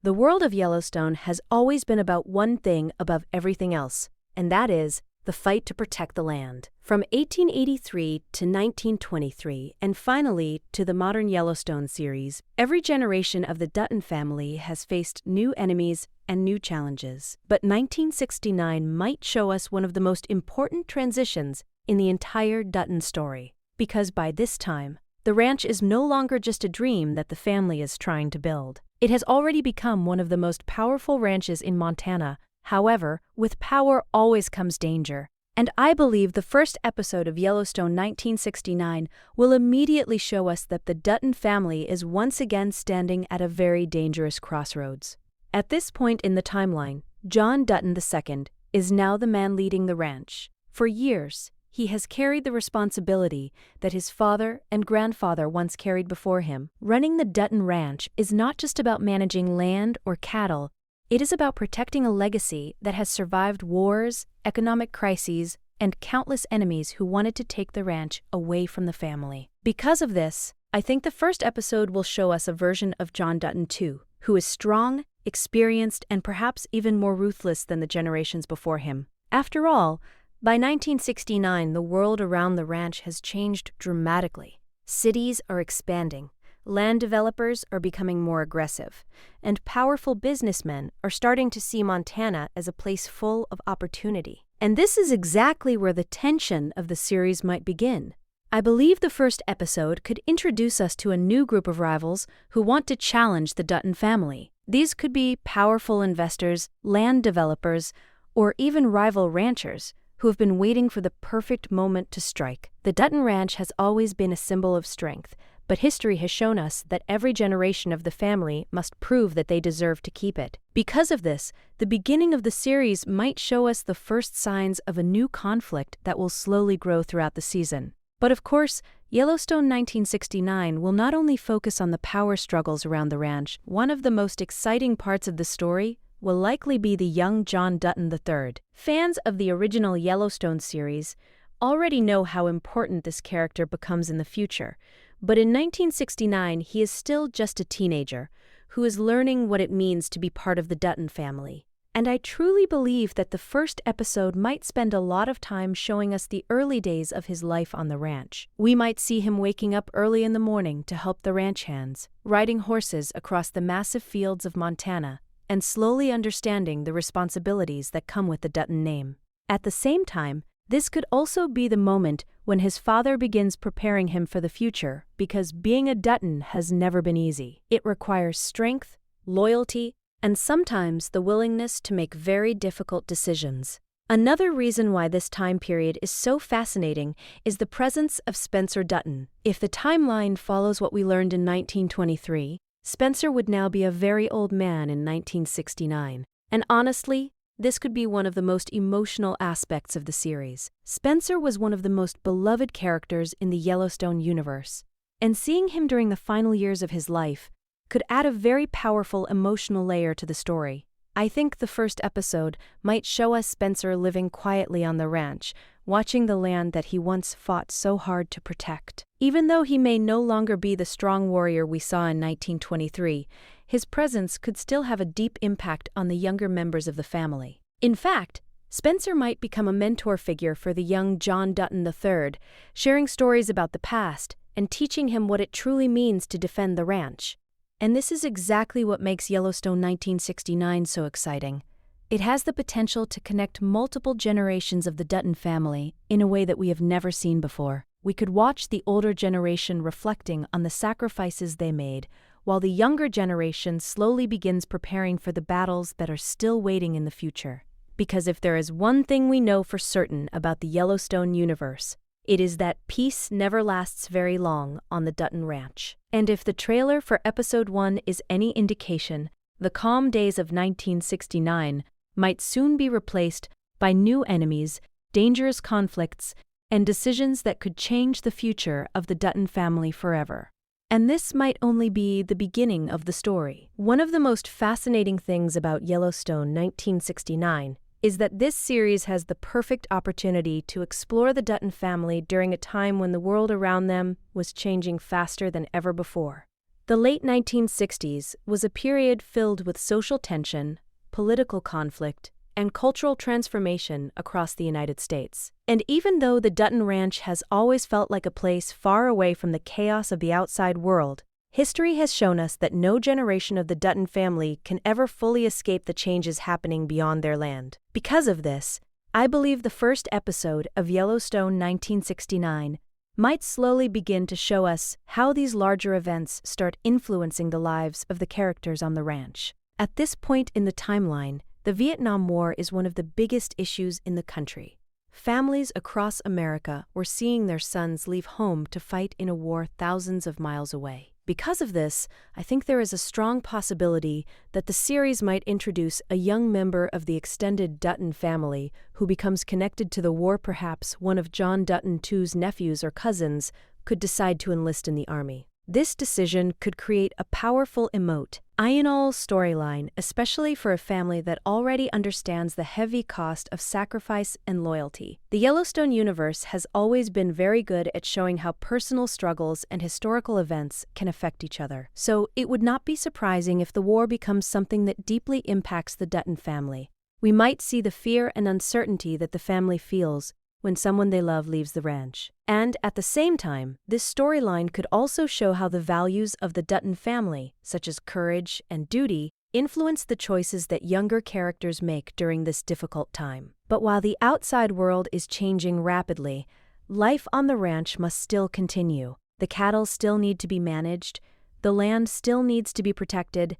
The world of Yellowstone has always been about one thing above everything else, and that is the fight to protect the land. From 1883 to 1923, and finally to the modern Yellowstone series, every generation of the Dutton family has faced new enemies and new challenges. But 1969 might show us one of the most important transitions in the entire Dutton story, because by this time, the ranch is no longer just a dream that the family is trying to build. It has already become one of the most powerful ranches in Montana. However, with power always comes danger. And I believe the first episode of Yellowstone 1969 will immediately show us that the Dutton family is once again standing at a very dangerous crossroads. At this point in the timeline, John Dutton II is now the man leading the ranch. For years, he has carried the responsibility that his father and grandfather once carried before him. Running the Dutton Ranch is not just about managing land or cattle, it is about protecting a legacy that has survived wars, economic crises, and countless enemies who wanted to take the ranch away from the family. Because of this, I think the first episode will show us a version of John Dutton II, who is strong, experienced, and perhaps even more ruthless than the generations before him. After all, by 1969, the world around the ranch has changed dramatically. Cities are expanding, land developers are becoming more aggressive, and powerful businessmen are starting to see Montana as a place full of opportunity. And this is exactly where the tension of the series might begin. I believe the first episode could introduce us to a new group of rivals who want to challenge the Dutton family. These could be powerful investors, land developers, or even rival ranchers who have been waiting for the perfect moment to strike. The Dutton Ranch has always been a symbol of strength, but history has shown us that every generation of the family must prove that they deserve to keep it. Because of this, the beginning of the series might show us the first signs of a new conflict that will slowly grow throughout the season. But of course, Yellowstone 1969 will not only focus on the power struggles around the ranch. One of the most exciting parts of the story will likely be the young John Dutton III. Fans of the original Yellowstone series already know how important this character becomes in the future, but in 1969 he is still just a teenager who is learning what it means to be part of the Dutton family. And I truly believe that the first episode might spend a lot of time showing us the early days of his life on the ranch. We might see him waking up early in the morning to help the ranch hands, riding horses across the massive fields of Montana, and slowly understanding the responsibilities that come with the Dutton name. At the same time, this could also be the moment when his father begins preparing him for the future, because being a Dutton has never been easy. It requires strength, loyalty, and sometimes the willingness to make very difficult decisions. Another reason why this time period is so fascinating is the presence of Spencer Dutton. If the timeline follows what we learned in 1923, Spencer would now be a very old man in 1969. And honestly, this could be one of the most emotional aspects of the series. Spencer was one of the most beloved characters in the Yellowstone universe, and seeing him during the final years of his life could add a very powerful emotional layer to the story. I think the first episode might show us Spencer living quietly on the ranch, watching the land that he once fought so hard to protect. Even though he may no longer be the strong warrior we saw in 1923, his presence could still have a deep impact on the younger members of the family. In fact, Spencer might become a mentor figure for the young John Dutton III, sharing stories about the past and teaching him what it truly means to defend the ranch. And this is exactly what makes Yellowstone 1969 so exciting. It has the potential to connect multiple generations of the Dutton family in a way that we have never seen before. We could watch the older generation reflecting on the sacrifices they made, while the younger generation slowly begins preparing for the battles that are still waiting in the future. Because if there is one thing we know for certain about the Yellowstone universe, it is that peace never lasts very long on the Dutton Ranch. And if the trailer for Episode 1 is any indication, the calm days of 1969 might soon be replaced by new enemies, dangerous conflicts, and decisions that could change the future of the Dutton family forever. And this might only be the beginning of the story. One of the most fascinating things about Yellowstone 1969 is that this series has the perfect opportunity to explore the Dutton family during a time when the world around them was changing faster than ever before. The late 1960s was a period filled with social tension, political conflict, and cultural transformation across the United States. And even though the Dutton Ranch has always felt like a place far away from the chaos of the outside world, history has shown us that no generation of the Dutton family can ever fully escape the changes happening beyond their land. Because of this, I believe the first episode of Yellowstone 1969 might slowly begin to show us how these larger events start influencing the lives of the characters on the ranch. At this point in the timeline, the Vietnam War is one of the biggest issues in the country. Families across America were seeing their sons leave home to fight in a war thousands of miles away. Because of this, I think there is a strong possibility that the series might introduce a young member of the extended Dutton family who becomes connected to the war. Perhaps one of John Dutton II's nephews or cousins could decide to enlist in the army. This decision could create a powerful emotional storyline, especially for a family that already understands the heavy cost of sacrifice and loyalty. The Yellowstone universe has always been very good at showing how personal struggles and historical events can affect each other. So it would not be surprising if the war becomes something that deeply impacts the Dutton family. We might see the fear and uncertainty that the family feels when someone they love leaves the ranch. And at the same time, this storyline could also show how the values of the Dutton family, such as courage and duty, influence the choices that younger characters make during this difficult time. But while the outside world is changing rapidly, life on the ranch must still continue. The cattle still need to be managed, the land still needs to be protected,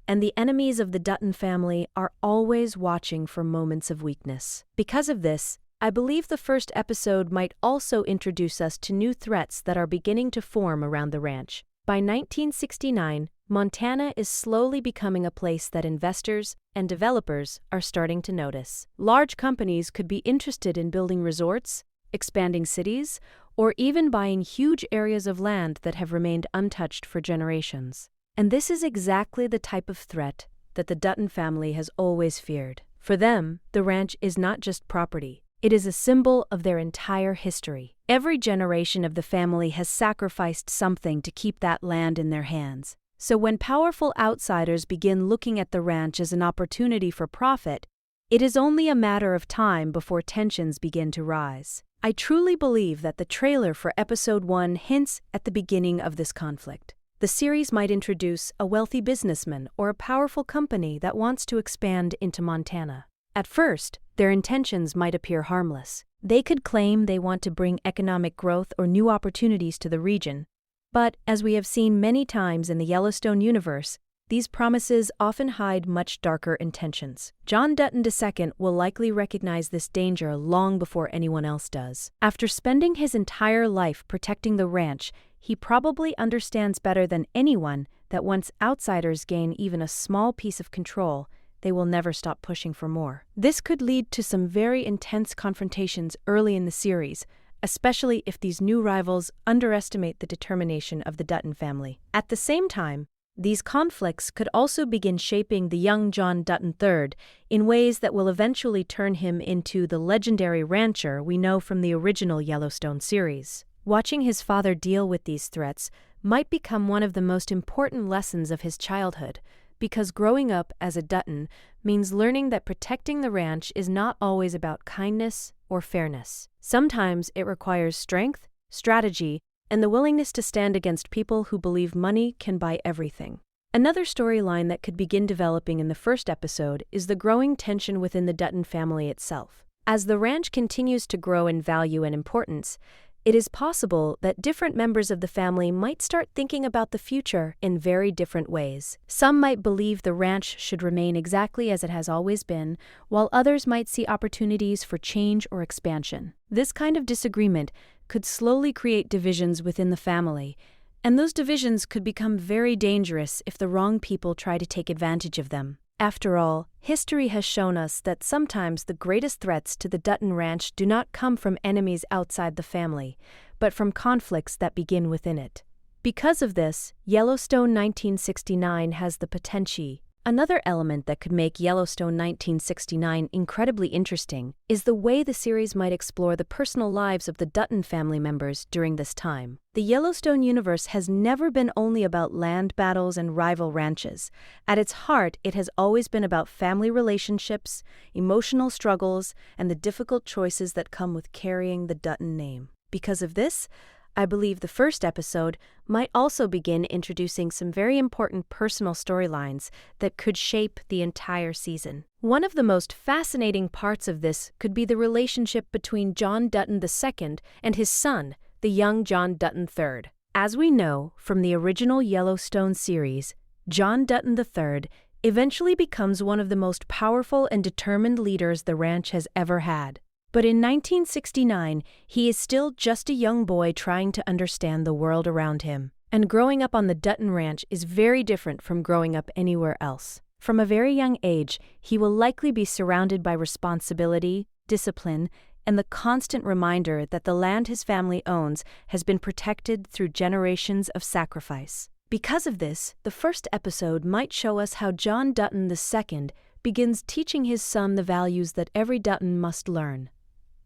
and the enemies of the Dutton family are always watching for moments of weakness. Because of this, I believe the first episode might also introduce us to new threats that are beginning to form around the ranch. By 1969, Montana is slowly becoming a place that investors and developers are starting to notice. Large companies could be interested in building resorts, expanding cities, or even buying huge areas of land that have remained untouched for generations. And this is exactly the type of threat that the Dutton family has always feared. For them, the ranch is not just property. It is a symbol of their entire history. Every generation of the family has sacrificed something to keep that land in their hands. So when powerful outsiders begin looking at the ranch as an opportunity for profit, it is only a matter of time before tensions begin to rise. I truly believe that the trailer for Episode 1 hints at the beginning of this conflict. The series might introduce a wealthy businessman or a powerful company that wants to expand into Montana. At first, their intentions might appear harmless. They could claim they want to bring economic growth or new opportunities to the region. But, as we have seen many times in the Yellowstone universe, these promises often hide much darker intentions. John Dutton II will likely recognize this danger long before anyone else does. After spending his entire life protecting the ranch, he probably understands better than anyone that once outsiders gain even a small piece of control, they will never stop pushing for more. This could lead to some very intense confrontations early in the series, especially if these new rivals underestimate the determination of the Dutton family. At the same time, these conflicts could also begin shaping the young John Dutton III in ways that will eventually turn him into the legendary rancher we know from the original Yellowstone series. Watching his father deal with these threats might become one of the most important lessons of his childhood, because growing up as a Dutton means learning that protecting the ranch is not always about kindness or fairness. Sometimes it requires strength, strategy, and the willingness to stand against people who believe money can buy everything. Another storyline that could begin developing in the first episode is the growing tension within the Dutton family itself. As the ranch continues to grow in value and importance, it is possible that different members of the family might start thinking about the future in very different ways. Some might believe the ranch should remain exactly as it has always been, while others might see opportunities for change or expansion. This kind of disagreement could slowly create divisions within the family, and those divisions could become very dangerous if the wrong people try to take advantage of them. After all, history has shown us that sometimes the greatest threats to the Dutton Ranch do not come from enemies outside the family, but from conflicts that begin within it. Because of this, Yellowstone 1969 has the potential Another element that could make Yellowstone 1969 incredibly interesting is the way the series might explore the personal lives of the Dutton family members during this time. The Yellowstone universe has never been only about land battles and rival ranches. At its heart, it has always been about family relationships, emotional struggles, and the difficult choices that come with carrying the Dutton name. Because of this, I believe the first episode might also begin introducing some very important personal storylines that could shape the entire season. One of the most fascinating parts of this could be the relationship between John Dutton II and his son, the young John Dutton III. As we know from the original Yellowstone series, John Dutton III eventually becomes one of the most powerful and determined leaders the ranch has ever had. But in 1969, he is still just a young boy trying to understand the world around him. And growing up on the Dutton Ranch is very different from growing up anywhere else. From a very young age, he will likely be surrounded by responsibility, discipline, and the constant reminder that the land his family owns has been protected through generations of sacrifice. Because of this, the first episode might show us how John Dutton II begins teaching his son the values that every Dutton must learn.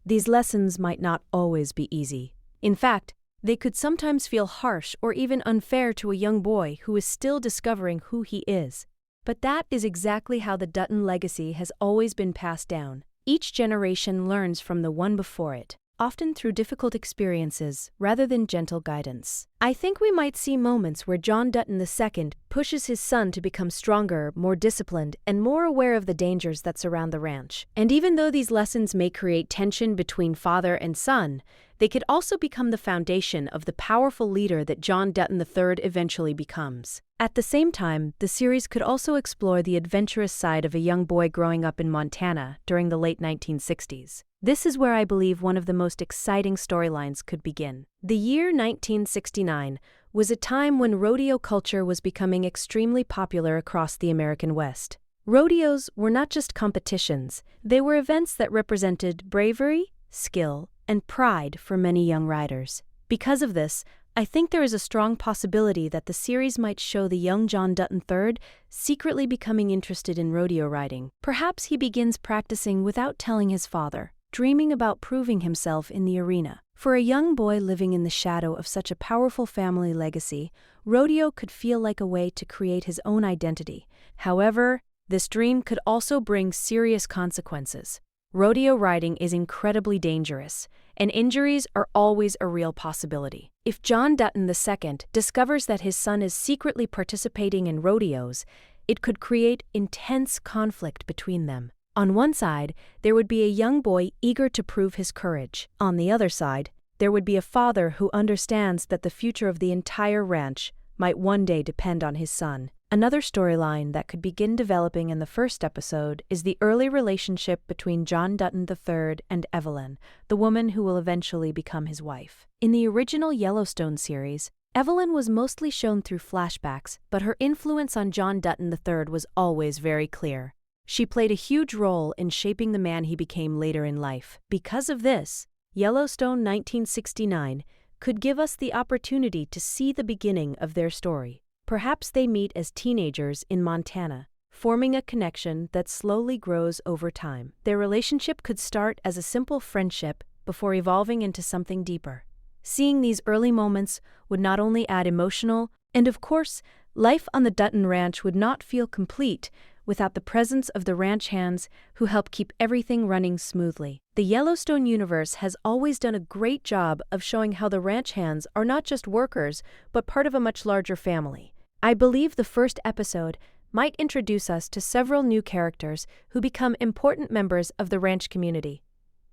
These lessons might not always be easy. In fact, they could sometimes feel harsh or even unfair to a young boy who is still discovering who he is. But that is exactly how the Dutton legacy has always been passed down. Each generation learns from the one before it, often through difficult experiences rather than gentle guidance. I think we might see moments where John Dutton II pushes his son to become stronger, more disciplined, and more aware of the dangers that surround the ranch. And even though these lessons may create tension between father and son, they could also become the foundation of the powerful leader that John Dutton III eventually becomes. At the same time, the series could also explore the adventurous side of a young boy growing up in Montana during the late 1960s. This is where I believe one of the most exciting storylines could begin. The year 1969 was a time when rodeo culture was becoming extremely popular across the American West. Rodeos were not just competitions, they were events that represented bravery, skill, and pride for many young riders. Because of this, I think there is a strong possibility that the series might show the young John Dutton III secretly becoming interested in rodeo riding. Perhaps he begins practicing without telling his father, dreaming about proving himself in the arena. For a young boy living in the shadow of such a powerful family legacy, rodeo could feel like a way to create his own identity. However, this dream could also bring serious consequences. Rodeo riding is incredibly dangerous, and injuries are always a real possibility. If John Dutton II discovers that his son is secretly participating in rodeos, it could create intense conflict between them. On one side, there would be a young boy eager to prove his courage. On the other side, there would be a father who understands that the future of the entire ranch might one day depend on his son. Another storyline that could begin developing in the first episode is the early relationship between John Dutton III and Evelyn, the woman who will eventually become his wife. In the original Yellowstone series, Evelyn was mostly shown through flashbacks, but her influence on John Dutton III was always very clear. She played a huge role in shaping the man he became later in life. Because of this, Yellowstone 1969 could give us the opportunity to see the beginning of their story. Perhaps they meet as teenagers in Montana, forming a connection that slowly grows over time. Their relationship could start as a simple friendship before evolving into something deeper. Seeing these early moments would not only add emotional, and of course, life on the Dutton Ranch would not feel complete without the presence of the ranch hands who help keep everything running smoothly. The Yellowstone universe has always done a great job of showing how the ranch hands are not just workers, but part of a much larger family. I believe the first episode might introduce us to several new characters who become important members of the ranch community.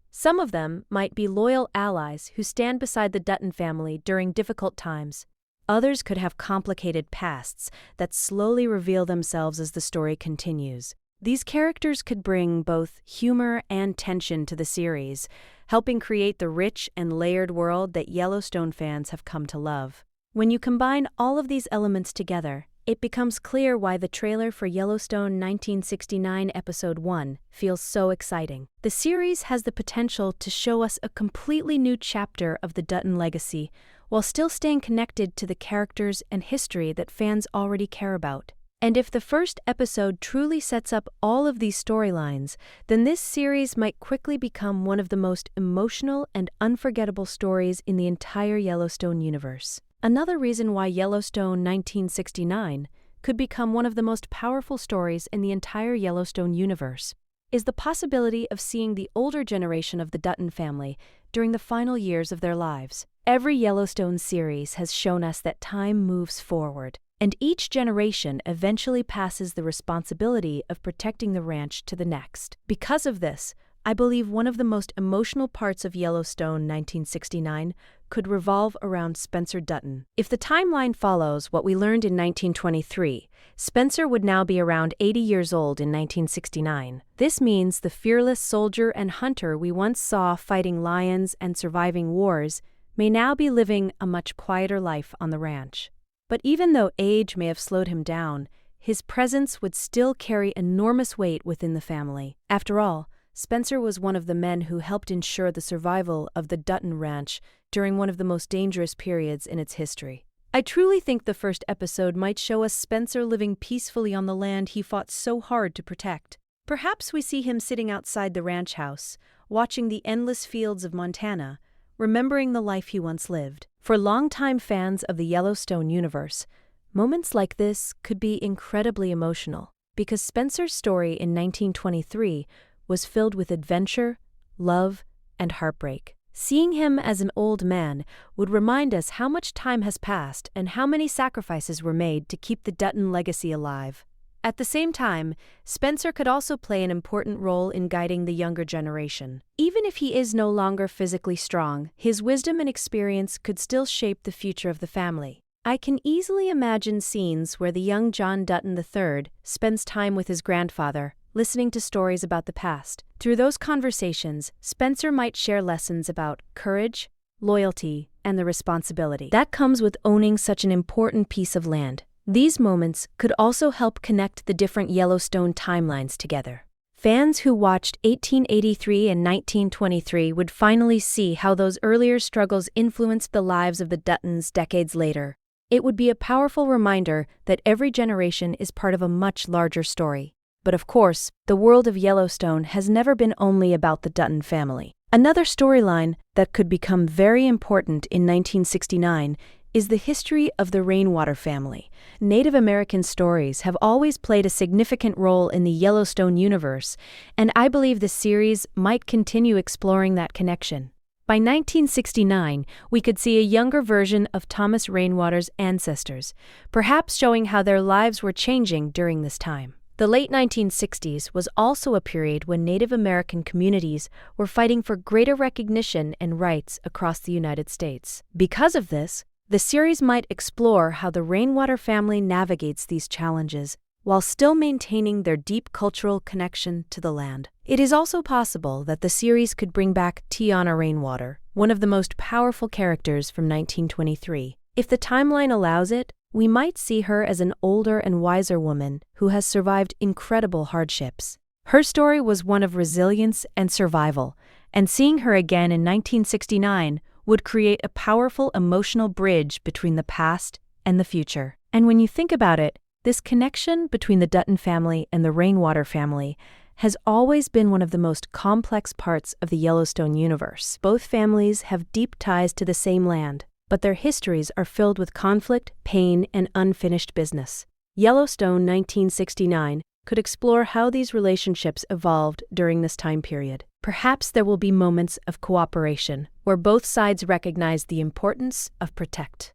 Some of them might be loyal allies who stand beside the Dutton family during difficult times. Others could have complicated pasts that slowly reveal themselves as the story continues. These characters could bring both humor and tension to the series, helping create the rich and layered world that Yellowstone fans have come to love. When you combine all of these elements together, it becomes clear why the trailer for Yellowstone 1969 Episode 1 feels so exciting. The series has the potential to show us a completely new chapter of the Dutton legacy, while still staying connected to the characters and history that fans already care about. And if the first episode truly sets up all of these storylines, then this series might quickly become one of the most emotional and unforgettable stories in the entire Yellowstone universe. Another reason why Yellowstone 1969 could become one of the most powerful stories in the entire Yellowstone universe is the possibility of seeing the older generation of the Dutton family during the final years of their lives. Every Yellowstone series has shown us that time moves forward, and each generation eventually passes the responsibility of protecting the ranch to the next. Because of this, I believe one of the most emotional parts of Yellowstone 1969 could revolve around Spencer Dutton. If the timeline follows what we learned in 1923, Spencer would now be around 80 years old in 1969. This means the fearless soldier and hunter we once saw fighting lions and surviving wars may now be living a much quieter life on the ranch. But even though age may have slowed him down, his presence would still carry enormous weight within the family. After all, Spencer was one of the men who helped ensure the survival of the Dutton Ranch during one of the most dangerous periods in its history. I truly think the first episode might show us Spencer living peacefully on the land he fought so hard to protect. Perhaps we see him sitting outside the ranch house, watching the endless fields of Montana, remembering the life he once lived. For longtime fans of the Yellowstone universe, moments like this could be incredibly emotional, because Spencer's story in 1923 was filled with adventure, love, and heartbreak. Seeing him as an old man would remind us how much time has passed and how many sacrifices were made to keep the Dutton legacy alive. At the same time, Spencer could also play an important role in guiding the younger generation. Even if he is no longer physically strong, his wisdom and experience could still shape the future of the family. I can easily imagine scenes where the young John Dutton III spends time with his grandfather, listening to stories about the past. Through those conversations, Spencer might share lessons about courage, loyalty, and the responsibility that comes with owning such an important piece of land. These moments could also help connect the different Yellowstone timelines together. Fans who watched 1883 and 1923 would finally see how those earlier struggles influenced the lives of the Duttons decades later. It would be a powerful reminder that every generation is part of a much larger story. But of course, the world of Yellowstone has never been only about the Dutton family. Another storyline that could become very important in 1969 is the history of the Rainwater family. Native American stories have always played a significant role in the Yellowstone universe, and I believe the series might continue exploring that connection. By 1969, we could see a younger version of Thomas Rainwater's ancestors, perhaps showing how their lives were changing during this time. The late 1960s was also a period when Native American communities were fighting for greater recognition and rights across the United States. Because of this, the series might explore how the Rainwater family navigates these challenges while still maintaining their deep cultural connection to the land. It is also possible that the series could bring back Tiana Rainwater, one of the most powerful characters from 1923. If the timeline allows it, we might see her as an older and wiser woman who has survived incredible hardships. Her story was one of resilience and survival, and seeing her again in 1969 would create a powerful emotional bridge between the past and the future. And when you think about it, this connection between the Dutton family and the Rainwater family has always been one of the most complex parts of the Yellowstone universe. Both families have deep ties to the same land, but their histories are filled with conflict, pain, and unfinished business. Yellowstone 1969 could explore how these relationships evolved during this time period. Perhaps there will be moments of cooperation where both sides recognize the importance of protect.